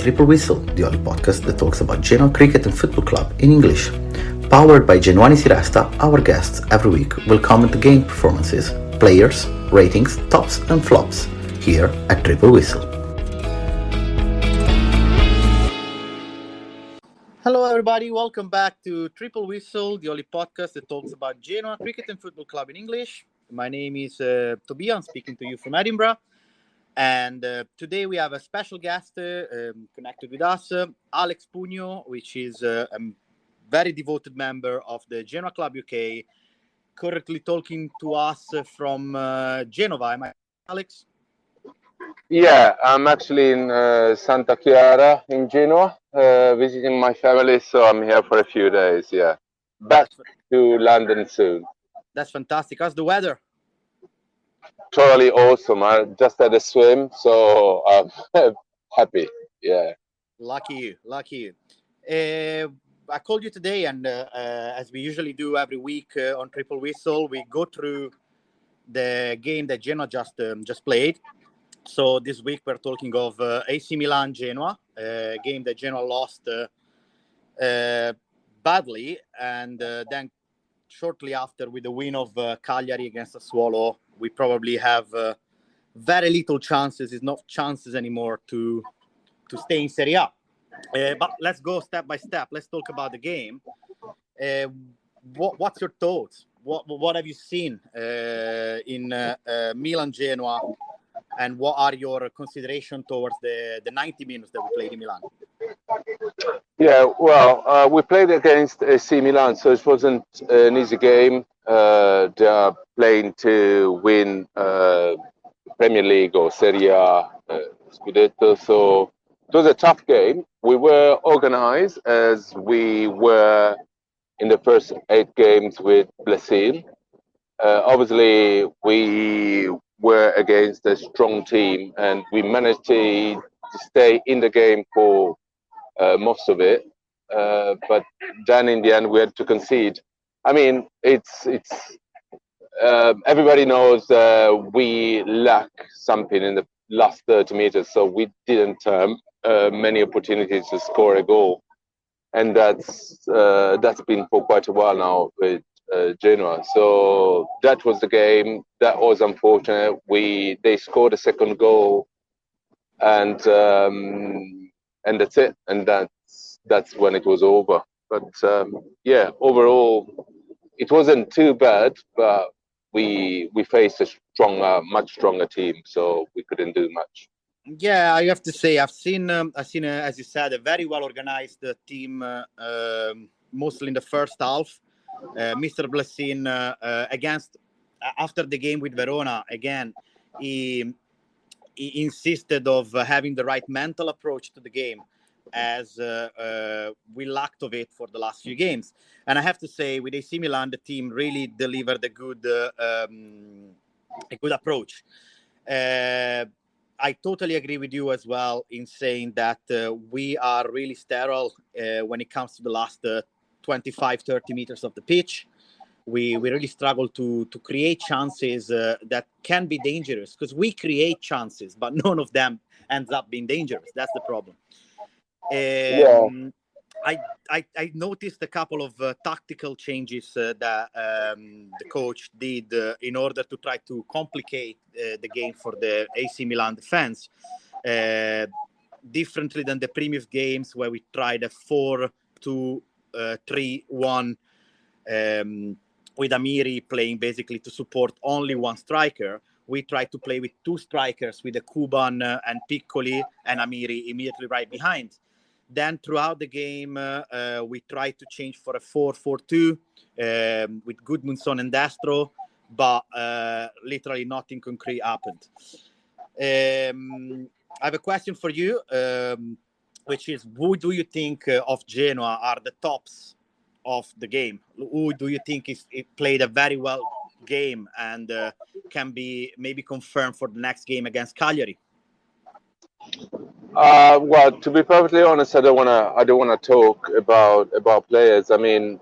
Triple Whistle, the only podcast that talks about Genoa Cricket and Football Club in English. Powered by Genuani Siresta, our guests every week will comment the game performances, players, ratings, tops and flops, here at Triple Whistle. Hello everybody, welcome back to Triple Whistle, the only podcast that talks about Genoa Cricket and Football Club in English. My name is Tobia, I'm speaking to you from Edinburgh. And today we have a special guest connected with us, Alex Pugno, which is a very devoted member of the Genoa Club UK, currently talking to us from Genova. Am I Alex? Yeah, I'm actually in Santa Chiara in Genoa, visiting my family, so I'm here for a few days, yeah. Back to London soon. That's fantastic. How's the weather? Totally awesome. I just had a swim, so I'm happy. Yeah. Lucky you. I called you today, and as we usually do every week on Triple Whistle, we go through the game that Genoa just played. So this week we're talking of AC Milan Genoa, a game that Genoa lost badly, and then shortly after, with the win of Cagliari against Sassuolo, we probably have very little chances. It's not chances anymore to stay in Serie A. But let's go step by step. Let's talk about the game. What's your thoughts? What have you seen in Milan Genoa, and what are your considerations towards the 90 minutes that we played in Milan? Yeah, well, we played against AC Milan, so it wasn't an easy game. They are playing to win Premier League or Serie A Scudetto, so it was a tough game. We were organized as we were in the first 8 games with Blessin. Obviously, we were against a strong team, and we managed to stay in the game for most of it. But then in the end, we had to concede. I mean, it's everybody knows we lack something in the last 30 meters, so we didn't many opportunities to score a goal, and that's been for quite a while now with Genoa. So that was the game. That was unfortunate. They scored a second goal, and that's it. And that's when it was over. But yeah, overall, it wasn't too bad. But we faced a much stronger team, so we couldn't do much. Yeah, I have to say, I've seen, as you said, a very well organized team, mostly in the first half. Mr. Blessin after the game with Verona, again, he insisted of having the right mental approach to the game, as we lacked of it for the last few games. And I have to say, with AC Milan, the team really delivered a good approach. I totally agree with you as well in saying that we are really sterile when it comes to the last 25, 30 meters of the pitch. We really struggle to create chances that can be dangerous, because we create chances, but none of them ends up being dangerous. That's the problem. Yeah. I noticed a couple of tactical changes that the coach did in order to try to complicate the game for the AC Milan defense, differently than the previous games where we tried a 4-2-3-1 with Amiri playing basically to support only one striker. We tried to play with 2 strikers, with a Kuban and Piccoli, and Amiri immediately right behind. Then throughout the game, we tried to change for a 4-4-2 with Gudmundsson and Destro, but literally nothing concrete happened. I have a question for you, which is, who do you think of Genoa are the tops of the game? Who do you think it played a very well game and can be maybe confirmed for the next game against Cagliari? Well, to be perfectly honest, I don't wanna talk about players. I mean,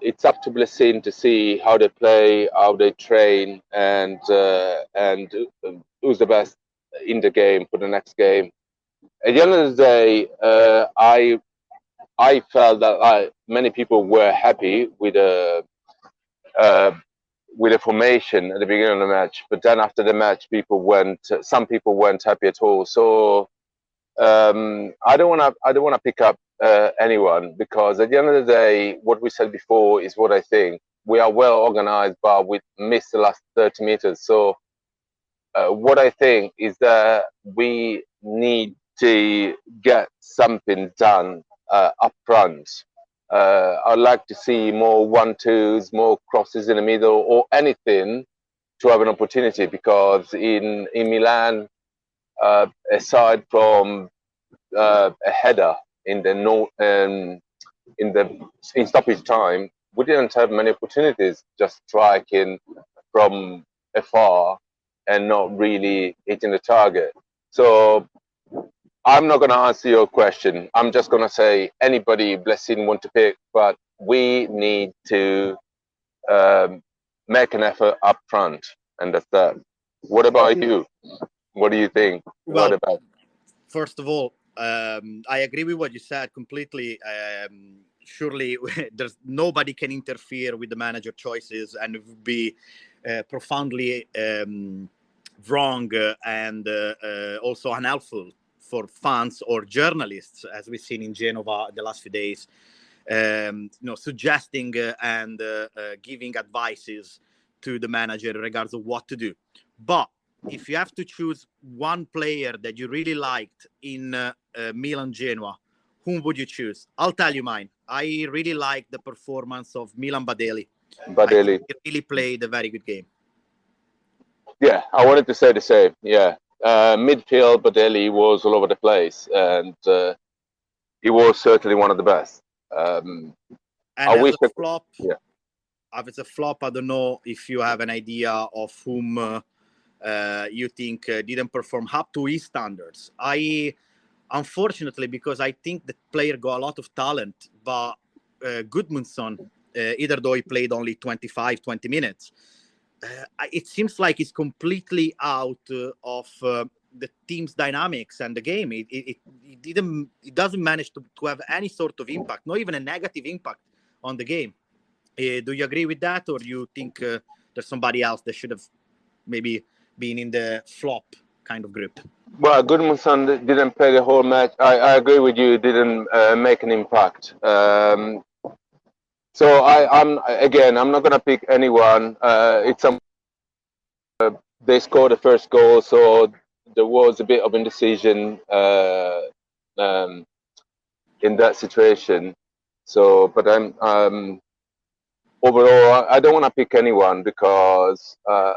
it's up to Blessin to see how they play, how they train, and who's the best in the game for the next game. at the end of the day, I felt that many people were happy uh, with the formation at the beginning of the match, but then after the match, some people weren't happy at all. So I don't wanna pick up anyone, because at the end of the day, what we said before is what I think. We are well organized, but we missed the last 30 meters. So what I think is that we need to get something done up front. I'd like to see more 1-2s, more crosses in the middle, or anything to have an opportunity. Because in Milan, aside from a header in the in stoppage time, we didn't have many opportunities, just striking from afar and not really hitting the target. So I'm not going to answer your question. I'm just going to say anybody Blessing want to pick, but we need to um, make an effort up front, and that's that. What about you? What do you think? Well, What about? first of all, I agree with what you said completely. Surely, there's nobody can interfere with the manager choices, and it would be profoundly wrong and also unhelpful for fans or journalists, as we've seen in Genova the last few days. Suggesting and giving advices to the manager in regards of what to do. But if you have to choose one player that you really liked in Milan Genoa, whom would you choose? I'll tell you mine. I really liked the performance of Milan Badeli. I think Badeli. he really played a very good game. Yeah, I wanted to say the same. Yeah, midfield, Badeli was all over the place, and he was certainly one of the best. Um, And I wish. Yeah. as a flop, I don't know if you have an idea of whom you think didn't perform up to his standards. Unfortunately, because I think the player got a lot of talent, but Gudmundsson, either though he played only 25, 20 minutes, it seems like he's completely out of the team's dynamics and the game. It doesn't manage to have any sort of impact, not even a negative impact on the game. Do you agree with that, or you think there's somebody else that should have maybe been in the flop kind of group? Well, Gudmundsson didn't play the whole match. I agree with you. Didn't make an impact. So I'm not gonna pick anyone. They scored the first goal, so there was a bit of indecision um, in that situation. So, but overall, I don't want to pick anyone, because I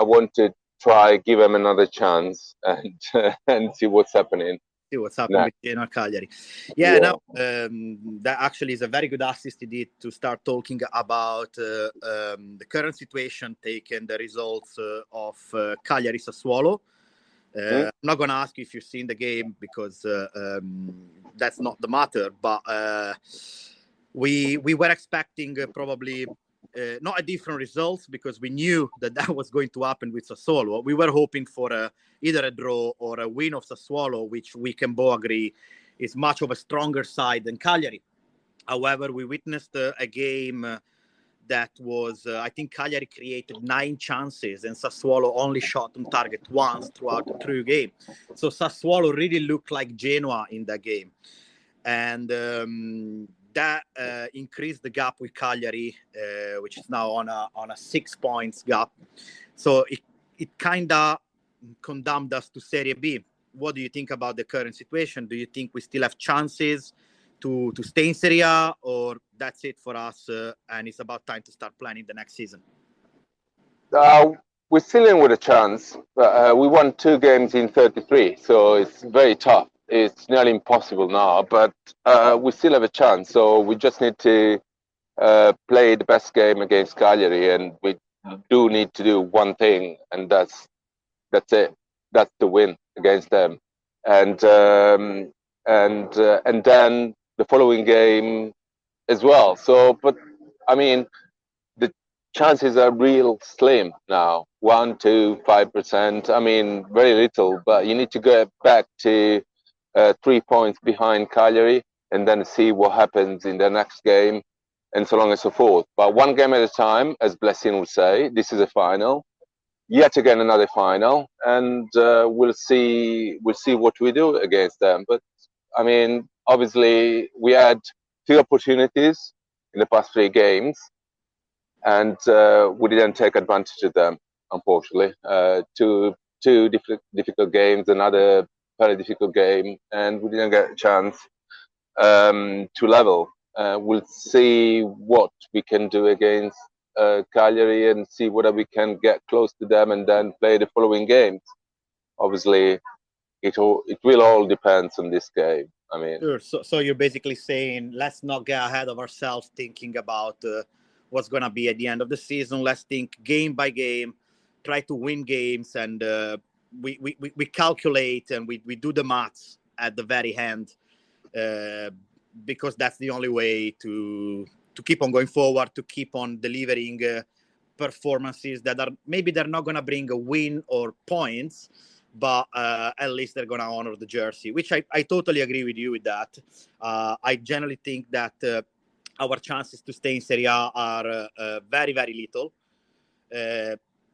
want to try give him another chance and and see what's happening. See what's happening with Genoa Cagliari. Yeah, no, that actually is a very good assist he did to start talking about the current situation, taking the results of Cagliari Sassuolo. I'm not going to ask you if you've seen the game, because that's not the matter. But we were expecting probably not a different results, because we knew that was going to happen with Sassuolo. We were hoping for either a draw or a win of Sassuolo, which we can both agree is much of a stronger side than Cagliari. However, we witnessed a game that was, I think Cagliari created 9 chances and Sassuolo only shot on target once throughout the true game. So Sassuolo really looked like Genoa in that game. And that increased the gap with Cagliari, which is now on a 6 points gap. So it kind of condemned us to Serie B. What do you think about the current situation? Do you think we still have chances to stay in Serie A, or that's it for us and it's about time to start planning the next season? We're still in with a chance, but we won 2 games in 33, so it's very tough. It's nearly impossible now, but we still have a chance. So we just need to play the best game against Cagliari, and we do need to do one thing, and that's it. That's the win against them, and then the following game as well. So, but I mean, the chances are real slim now. 1, 2, 5%. I mean, very little. But you need to go back to 3 points behind Cagliari, and then see what happens in the next game, and so on and so forth. But one game at a time, as Blessing would say. This is a final, yet again another final, and we'll see what we do against them. But I mean, obviously, we had 2 opportunities in the past 3 games, and we didn't take advantage of them, unfortunately. Two difficult games, another very difficult game, and we didn't get a chance to level. We'll see what we can do against Cagliari and see whether we can get close to them and then play the following games. Obviously, it will all depend on this game. I mean, sure. So you're basically saying let's not get ahead of ourselves thinking about what's going to be at the end of the season. Let's think game by game, try to win games, and we calculate and we do the maths at the very end, because that's the only way to keep on going forward, to keep on delivering performances that are maybe they're not going to bring a win or points, but at least they're going to honor the jersey, which I totally agree with you with that. I generally think that our chances to stay in Serie A are very, very little.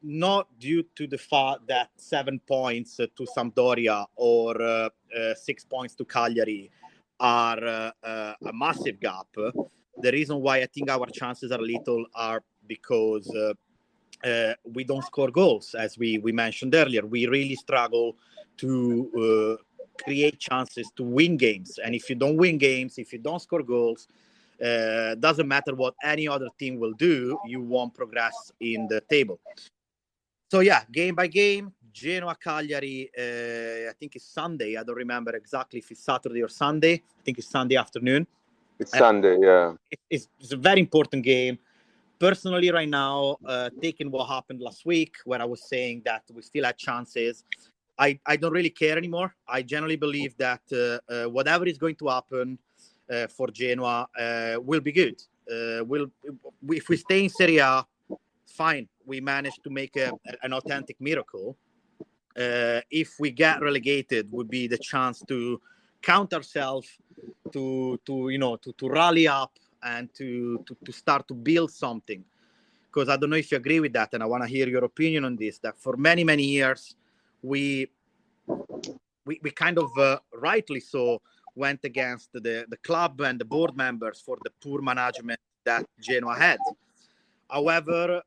Not due to the fact that 7 points to Sampdoria or 6 points to Cagliari are a massive gap. The reason why I think our chances are little are because we don't score goals, as we mentioned earlier. We really struggle to create chances to win games. And if you don't win games, if you don't score goals, doesn't matter what any other team will do, you won't progress in the table. So yeah, game by game, Genoa Cagliari, I think it's Sunday. I don't remember exactly if it's Saturday or Sunday. I think it's Sunday afternoon. It's Sunday, yeah. It's a very important game. Personally, right now, taking what happened last week, where I was saying that we still had chances, I don't really care anymore. I generally believe that whatever is going to happen for Genoa will be good. If we stay in Serie A, fine. We managed to make an authentic miracle. If we get relegated, would be the chance to count ourselves, to rally up and to start to build something. Because I don't know if you agree with that, and I want to hear your opinion on this. That for many years, we kind of rightly so went against the club and the board members for the poor management that Genoa had. However,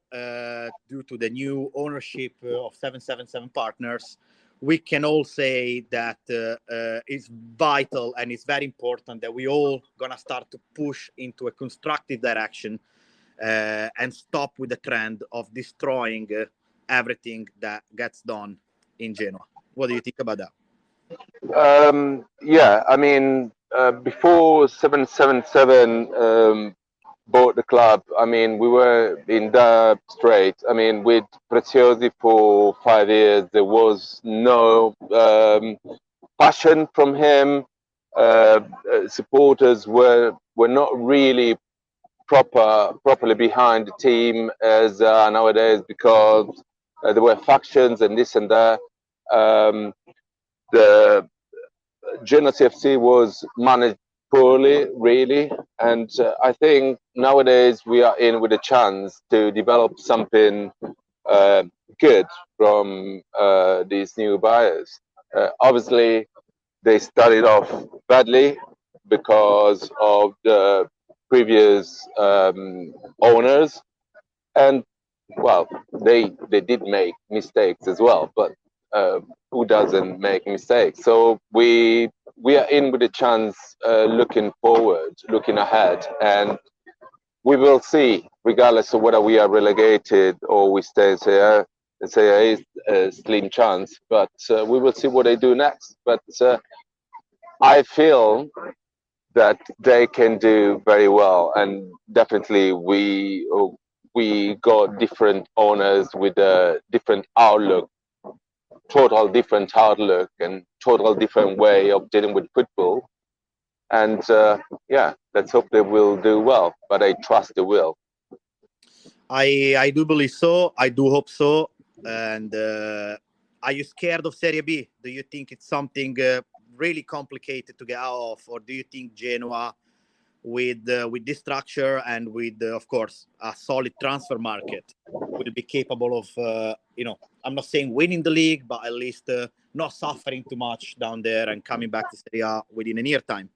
due to the new ownership of 777 Partners, we can all say that it's vital and it's very important that we all gonna start to push into a constructive direction and stop with the trend of destroying everything that gets done in Genoa. What do you think about that? Yeah, I mean, before 777 bought the club, I mean, we were in that strait. I mean, with Preziosi for 5 years, there was no passion from him. Supporters were not really properly behind the team as nowadays, because there were factions and this and that. The Genoa CFC was managed poorly, really, and I think nowadays we are in with a chance to develop something good from these new buyers. Obviously, they started off badly because of the previous owners, and well, they did make mistakes as well, but who doesn't make mistakes? So we are in with a chance, looking forward, looking ahead, and we will see, regardless of whether we are relegated or we stay in Serie A is a slim chance, but we will see what they do next. But I feel that they can do very well, and definitely we got different owners with a different outlook, total different outlook and total different way of dealing with football. And yeah, let's hope they will do well, but I trust they will. I do believe so. I do hope so. And are you scared of Serie B? Do you think it's something really complicated to get out of, or do you think Genoa, with this structure and with, of course, a solid transfer market, will be capable of, I'm not saying winning the league, but at least not suffering too much down there and coming back to Serie A within a near time?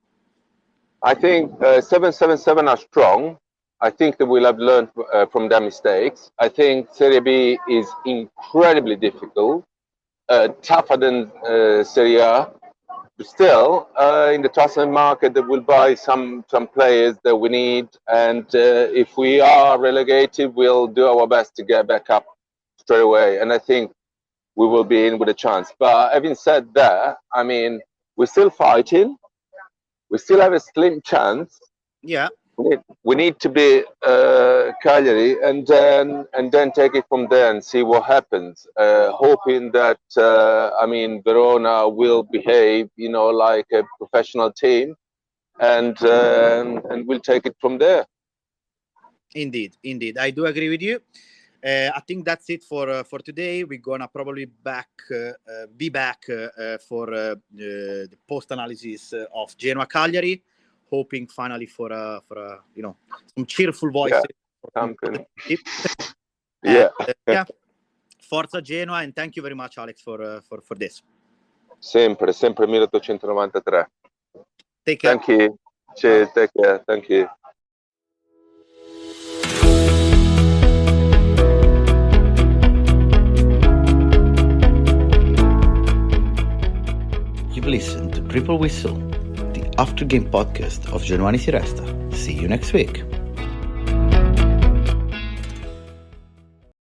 I think 777 are strong. I think that we'll have learned from their mistakes. I think Serie B is incredibly difficult, tougher than Serie A. But still, in the transfer market, they will buy some players that we need. And if we are relegated, we'll do our best to get back up straight away. And I think we will be in with a chance. But having said that, I mean, we're still fighting. We still have a slim chance. Yeah. We need to be Cagliari and then take it from there and see what happens. Hoping that Verona will behave, like a professional team, and we'll take it from there. Indeed, I do agree with you. I think that's it for today. We're gonna probably be back for the post analysis of Genoa Cagliari, hoping finally for some cheerful voices. Yeah. Yeah. Forza Genoa, and thank you very much, Alex, for this. Sempre 1893. Take care. Thank you. Cheers. Take care. Thank you. You've listened to Triple Whistle, the after game podcast of Genoa Si Resta. See you next week.